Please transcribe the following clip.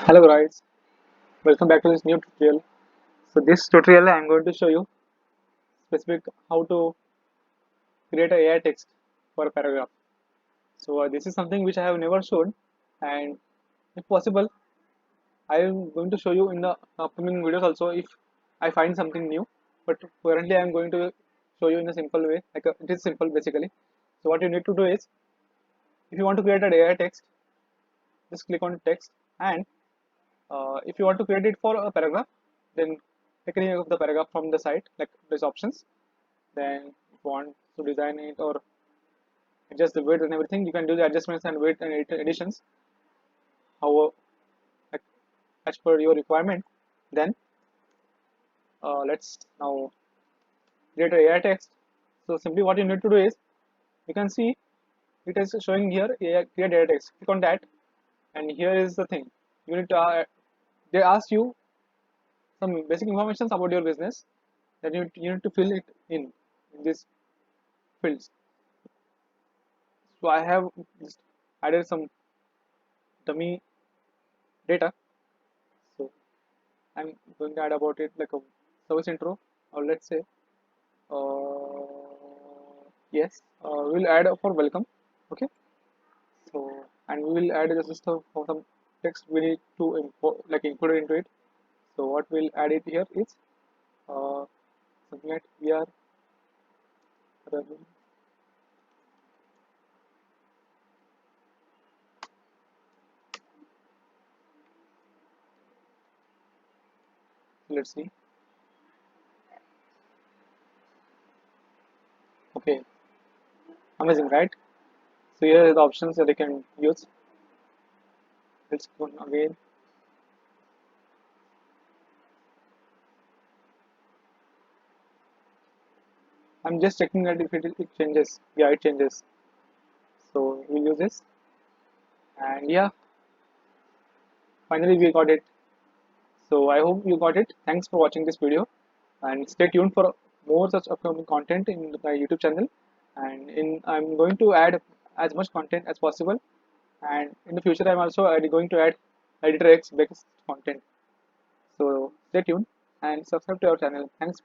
Hello guys, welcome back to this new tutorial. So this tutorial I am going to show you specific how to create a AI text for a paragraph. So this is something which I have never shown, and if possible I am going to show you in the upcoming videos also if I find something new. But currently I am going to show you in a simple way, it is simple basically. So what you need to do is, if you want to create an AI text, just click on text, and if you want to create it for a paragraph, then take any of the paragraph from the site, like these options. Then if you want to design it or adjust the width and everything, you can do the adjustments and width and additions, how like, as per your requirement. Then let's now create a AI text. So simply what you need to do is, you can see it is showing here AI, create AI text. Click on that, and here is the thing. You need to they ask you some basic information about your business, that you need to fill it in these fields. So I have just added some dummy data. So I'm going to add about it like a service intro, or let's say yes, we'll add for welcome. Okay. So and we will add just for some text we need to include into it. So what we'll add it here is uh, something like we are running. Let's see. Okay, amazing, right? So here are the options that you can use. Let's go again. I'm just checking that if it changes. Yeah, it changes. So we'll use this. And yeah, finally we got it. So I hope you got it. Thanks for watching this video, and stay tuned for more such upcoming content in my YouTube channel. And I'm going to add as much content as possible. And in the future, I'm also going to add Editor X based content. So stay tuned and subscribe to our channel. Thanks.